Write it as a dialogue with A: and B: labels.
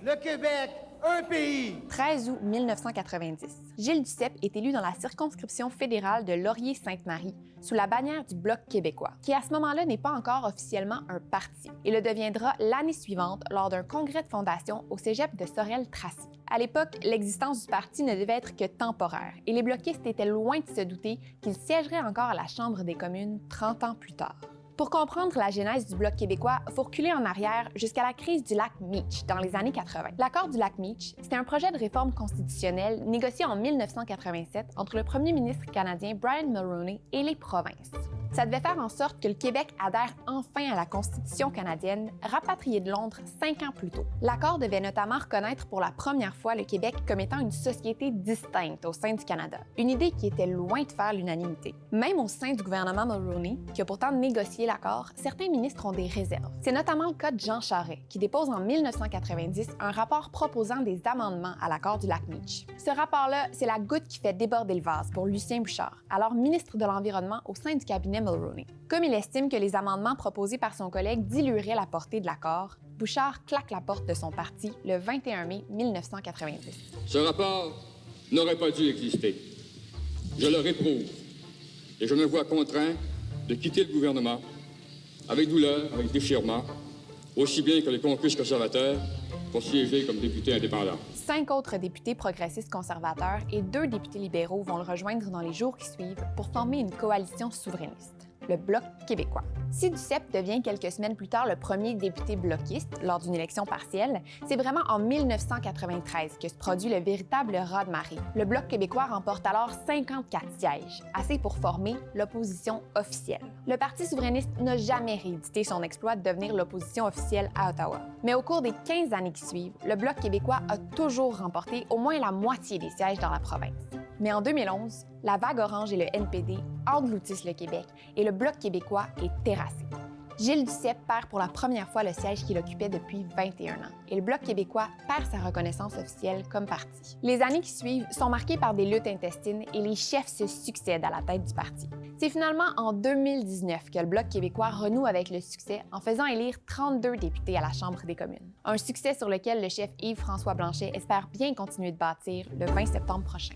A: Le Québec, un pays!
B: 13 août 1990. Gilles Duceppe est élu dans la circonscription fédérale de Laurier-Sainte-Marie sous la bannière du Bloc québécois, qui à ce moment-là n'est pas encore officiellement un parti. Il le deviendra l'année suivante lors d'un congrès de fondation au cégep de Sorel-Tracy. À l'époque, l'existence du parti ne devait être que temporaire et les bloquistes étaient loin de se douter qu'ils siégeraient encore à la Chambre des communes 30 ans plus tard. Pour comprendre la genèse du Bloc québécois, il faut reculer en arrière jusqu'à la crise du lac Meech dans les années 80. L'accord du lac Meech, c'était un projet de réforme constitutionnelle négocié en 1987 entre le premier ministre canadien Brian Mulroney et les provinces. Ça devait faire en sorte que le Québec adhère enfin à la Constitution canadienne, rapatriée de Londres 5 ans plus tôt. L'accord devait notamment reconnaître pour la première fois le Québec comme étant une société distincte au sein du Canada, une idée qui était loin de faire l'unanimité. Même au sein du gouvernement Mulroney, qui a pourtant négocié l'accord, certains ministres ont des réserves. C'est notamment le cas de Jean Charest, qui dépose en 1990 un rapport proposant des amendements à l'accord du lac Meech. Ce rapport-là, c'est la goutte qui fait déborder le vase pour Lucien Bouchard, alors ministre de l'Environnement au sein du cabinet Mulroney. Comme il estime que les amendements proposés par son collègue dilueraient la portée de l'accord, Bouchard claque la porte de son parti le 21 mai 1990.
C: Ce rapport n'aurait pas dû exister. Je le réprouve et je me vois contraint de quitter le gouvernement avec douleur, avec déchirement, aussi bien que les caucus conservateurs pour siéger comme député indépendant.
B: 5 autres députés progressistes conservateurs et 2 députés libéraux vont le rejoindre dans les jours qui suivent pour former une coalition souverainiste, le Bloc québécois. Si Duceppe devient quelques semaines plus tard le premier député bloquiste lors d'une élection partielle, c'est vraiment en 1993 que se produit le véritable raz-de-marée. Le Bloc québécois remporte alors 54 sièges, assez pour former l'opposition officielle. Le Parti souverainiste n'a jamais réédité son exploit de devenir l'opposition officielle à Ottawa. Mais au cours des 15 années qui suivent, le Bloc québécois a toujours remporté au moins la moitié des sièges dans la province. Mais en 2011, la vague orange et le NPD engloutissent le Québec et le Bloc québécois est terrassé. Gilles Duceppe perd pour la première fois le siège qu'il occupait depuis 21 ans et le Bloc québécois perd sa reconnaissance officielle comme parti. Les années qui suivent sont marquées par des luttes intestines et les chefs se succèdent à la tête du parti. C'est finalement en 2019 que le Bloc québécois renoue avec le succès en faisant élire 32 députés à la Chambre des communes. Un succès sur lequel le chef Yves-François Blanchet espère bien continuer de bâtir le 20 septembre prochain.